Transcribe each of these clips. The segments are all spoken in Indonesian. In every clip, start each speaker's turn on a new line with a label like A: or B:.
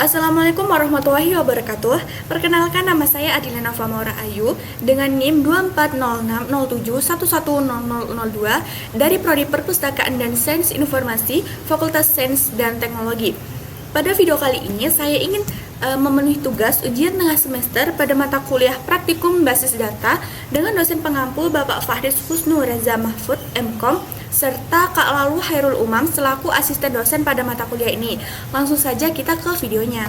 A: Assalamualaikum warahmatullahi wabarakatuh. Perkenalkan, nama saya Adilena Famaura Ayu dengan NIM 240607110002 dari Prodi Perpustakaan dan Sains Informasi, Fakultas Sains dan Teknologi. Pada video kali ini saya ingin memenuhi tugas ujian tengah semester pada mata kuliah Praktikum Basis Data dengan dosen pengampu Bapak Fahris Husnu Reza Mahfud MKom serta Kak Lalu Hairul Umam selaku asisten dosen pada mata kuliah ini. Langsung saja kita ke videonya.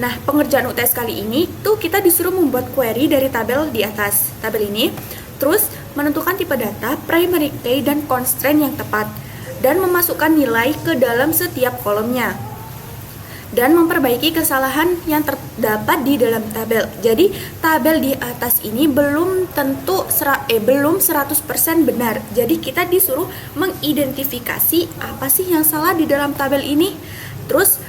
A: Nah, pengerjaan UTS kali ini tuh kita disuruh membuat query dari tabel di atas. Tabel ini, terus menentukan tipe data, primary key, dan constraint yang tepat, dan memasukkan nilai ke dalam setiap kolomnya, dan memperbaiki kesalahan yang terdapat di dalam tabel. Jadi tabel di atas ini belum 100% benar. Jadi kita disuruh mengidentifikasi apa sih yang salah di dalam tabel ini, terus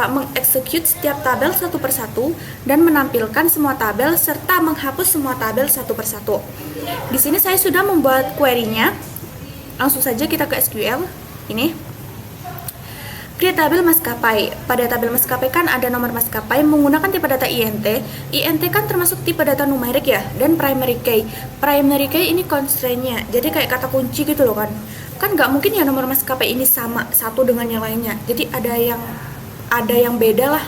A: mengeksekut setiap tabel satu persatu dan menampilkan semua tabel serta menghapus semua tabel satu persatu. Di sini saya sudah membuat query-nya. Langsung saja kita ke SQL. Ini create tabel maskapai. Pada tabel maskapai kan ada nomor maskapai menggunakan tipe data INT. INT kan termasuk tipe data numerik ya, dan primary key. Primary key ini constraint-nya. Jadi kayak kata kunci gitu loh kan. Kan nggak mungkin ya nomor maskapai ini sama satu dengan yang lainnya. Jadi ada yang beda lah.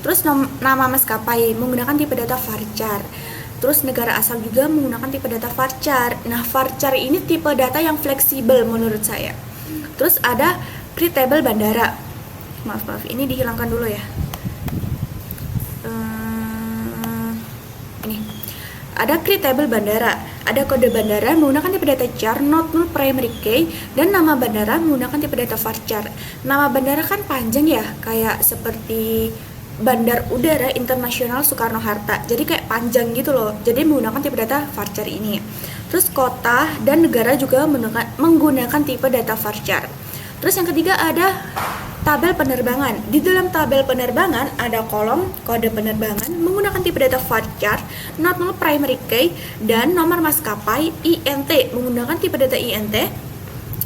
A: Terus nama maskapai menggunakan tipe data varchar. Terus negara asal juga menggunakan tipe data varchar. Nah, varchar ini tipe data yang fleksibel menurut saya. Terus ada create table bandara. Maaf, ini dihilangkan dulu ya. Ini ada create table bandara, ada kode bandara menggunakan tipe data char, not null primary key, dan nama bandara menggunakan tipe data varchar. Nama bandara kan panjang ya, kayak seperti Bandar Udara Internasional Soekarno-Hatta. Jadi kayak panjang gitu loh. Jadi menggunakan tipe data varchar ini. Terus kota dan negara juga menggunakan tipe data varchar. Terus yang ketiga ada tabel penerbangan. Di dalam tabel penerbangan ada kolom kode penerbangan menggunakan tipe data varchar, not null primary key, dan nomor maskapai INT menggunakan tipe data INT,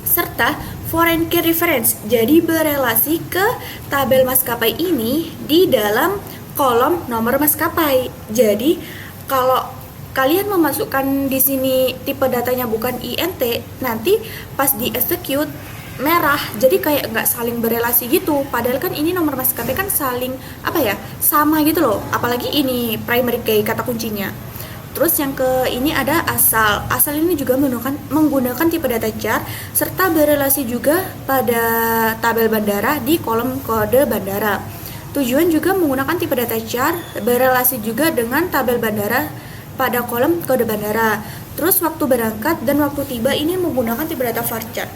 A: serta foreign key reference. Jadi berelasi ke tabel maskapai ini di dalam kolom nomor maskapai. Jadi kalau kalian memasukkan di sini tipe datanya bukan INT, nanti pas di execute merah, jadi kayak nggak saling berelasi gitu. Padahal kan ini nomor maskapai kan saling sama gitu loh. Apalagi ini primary key kata kuncinya. Terus yang ke ini ada asal. Asal ini juga menggunakan tipe data char serta berelasi juga pada tabel bandara di kolom kode bandara. Tujuan juga menggunakan tipe data char, berelasi juga dengan tabel bandara pada kolom kode bandara. Terus waktu berangkat dan waktu tiba ini menggunakan tipe data varchar.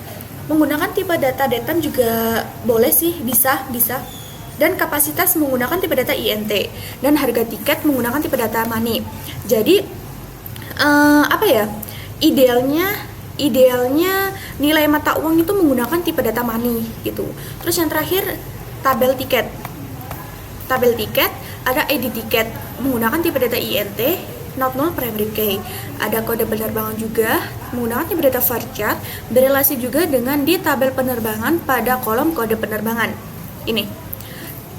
A: Menggunakan tipe data datem juga boleh sih, bisa. Dan kapasitas menggunakan tipe data INT, dan harga tiket menggunakan tipe data money. Jadi idealnya nilai mata uang itu menggunakan tipe data money gitu. Terus yang terakhir tabel tiket. Tabel tiket ada ID tiket menggunakan tipe data INT, not null primary key. Ada kode penerbangan juga menggunakan tipe data varchar, berelasi juga dengan di tabel penerbangan pada kolom kode penerbangan. Ini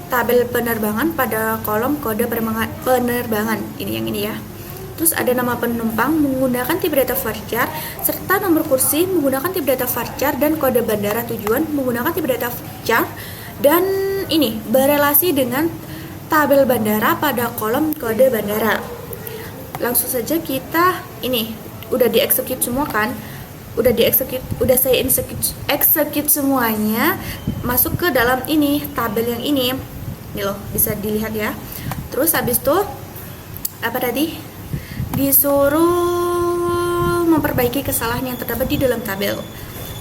A: tabel penerbangan pada kolom kode penerbangan. Ini yang ini ya. Terus ada nama penumpang menggunakan tipe data varchar, serta nomor kursi menggunakan tipe data varchar, dan kode bandara tujuan menggunakan tipe data varchar, dan ini berelasi dengan tabel bandara pada kolom kode bandara. Langsung saja kita ini udah dieksekut semua kan? Udah saya execute semuanya, masuk ke dalam ini tabel yang ini. Nih loh, bisa dilihat ya. Terus habis itu apa tadi? Disuruh memperbaiki kesalahan yang terdapat di dalam tabel.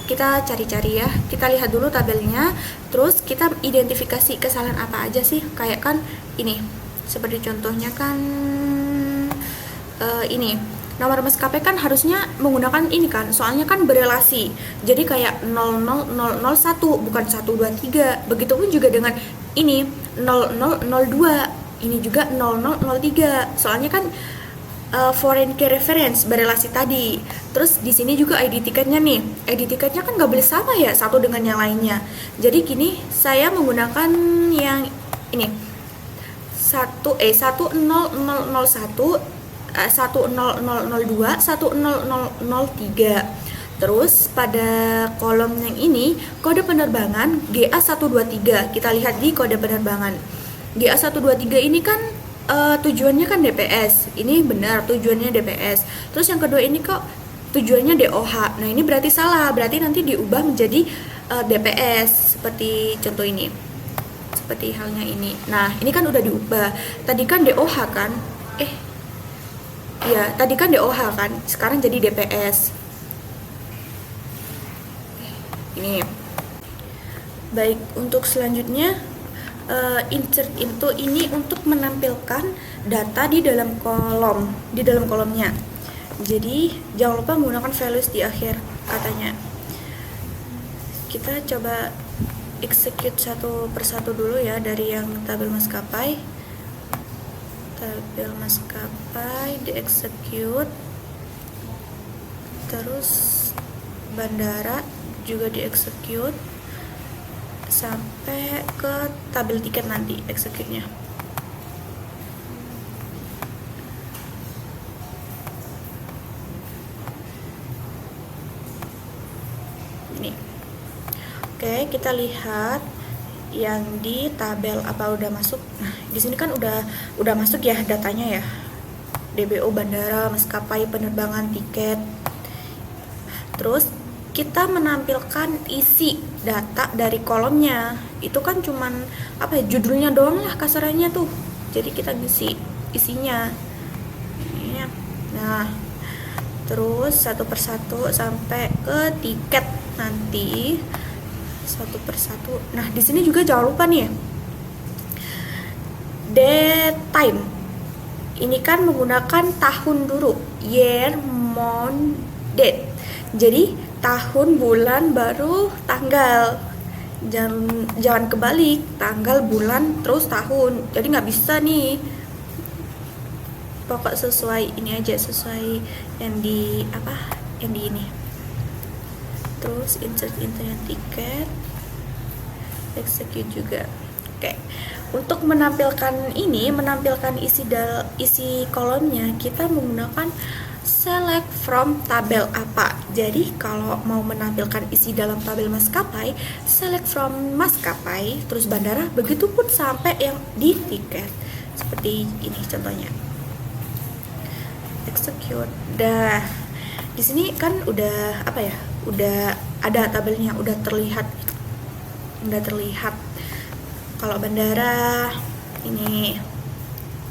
A: Kita cari-cari ya. Kita lihat dulu tabelnya, terus kita identifikasi kesalahan apa aja sih? Kayak kan ini. Seperti contohnya kan ini nomor maskapai kan harusnya menggunakan ini kan, soalnya kan berelasi. Jadi kayak 00001 bukan 123. Begitupun juga dengan ini 0002, ini juga 0003. Soalnya kan foreign key reference berelasi tadi. Terus di sini juga ID tiketnya nih. ID tiketnya kan nggak boleh sama ya satu dengan yang lainnya. Jadi gini, saya menggunakan yang ini 10001 10002 10003. Terus pada kolom yang ini kode penerbangan GA123. Kita lihat di kode penerbangan GA123 ini kan tujuannya kan DPS. Ini benar tujuannya DPS. Terus yang kedua ini kok tujuannya DOH. Nah ini berarti salah, berarti nanti diubah menjadi DPS seperti contoh ini, seperti halnya ini. Nah ini kan udah diubah. Tadi kan DOH kan, iya tadi kan DOH kan, sekarang jadi DPS. Ini baik. Untuk selanjutnya insert into ini untuk menampilkan data di dalam kolomnya. Jadi jangan lupa menggunakan values di akhir katanya. Kita coba execute satu persatu dulu ya, dari yang tabel maskapai di execute, terus bandara juga di execute sampai ke tabel tiket nanti execute-nya. Ini. Oke, kita lihat yang di tabel apa udah masuk. Nah, di sini kan udah masuk ya datanya ya. DBO bandara, maskapai, penerbangan, tiket. Terus kita menampilkan isi data dari kolomnya. Itu kan cuman judulnya doang lah kasarannya tuh. Jadi kita ngisi isinya. Nah, terus satu persatu sampai ke tiket nanti. Satu persatu. Nah, di sini juga jangan lupa nih ya. Date time. Ini kan menggunakan tahun dulu. Year, month, date. Jadi tahun, bulan, baru tanggal. Jangan kebalik, tanggal, bulan, terus tahun. Jadi nggak bisa nih. Pokok sesuai ini aja, sesuai yang di ini. Terus insert into yang tiket, execute juga. Oke. Untuk menampilkan isi kolomnya, kita menggunakan select from tabel apa. Jadi kalau mau menampilkan isi dalam tabel maskapai, select from maskapai, terus bandara, begitupun sampai yang di tiket. Seperti ini contohnya. Execute. Dah. Di sini kan udah udah ada tabelnya, udah terlihat. Kalau bandara ini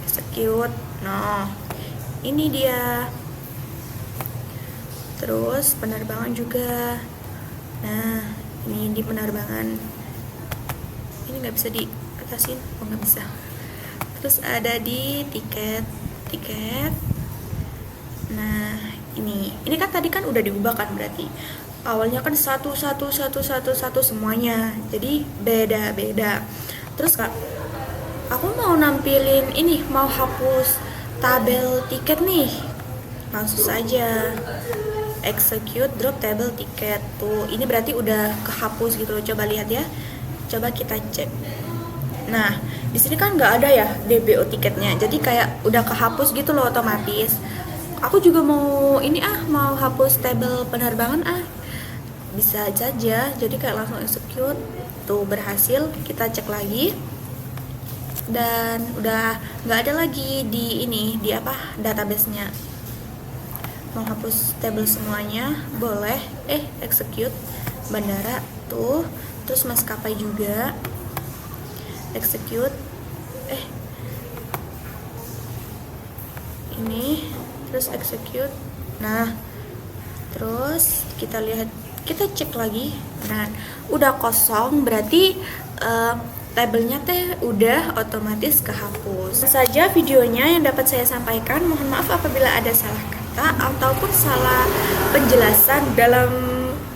A: execute. Nah, ini dia. Terus penerbangan juga. Nah, ini di penerbangan. Ini nggak bisa diatasin, nggak bisa. Terus ada di tiket. Nah, ini kan tadi kan udah diubah kan, berarti awalnya kan satu semuanya. Jadi beda-beda. Terus Kak, aku mau nampilin mau hapus tabel tiket nih. Langsung saja execute drop table tiket. Tuh, ini berarti udah kehapus gitu loh. Coba lihat ya. Coba kita cek. Nah, di sini kan nggak ada ya DBO tiketnya. Jadi kayak udah kehapus gitu loh otomatis. Aku juga mau mau hapus tabel penerbangan bisa saja. Jadi kayak langsung execute. Tuh, berhasil. Kita cek lagi. Dan udah nggak ada lagi di database-nya. Mau hapus tabel semuanya boleh. Execute bandara tuh, terus maskapai juga execute. Ini terus execute. Nah, terus kita lihat, kita cek lagi. Nah, udah kosong, berarti tabelnya udah otomatis kehapus. Saja videonya yang dapat saya sampaikan. Mohon maaf apabila ada salah kata ataupun salah penjelasan dalam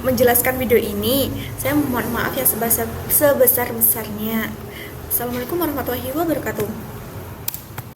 A: menjelaskan video ini. Saya mohon maaf ya sebesar-besarnya. Assalamualaikum warahmatullahi wabarakatuh.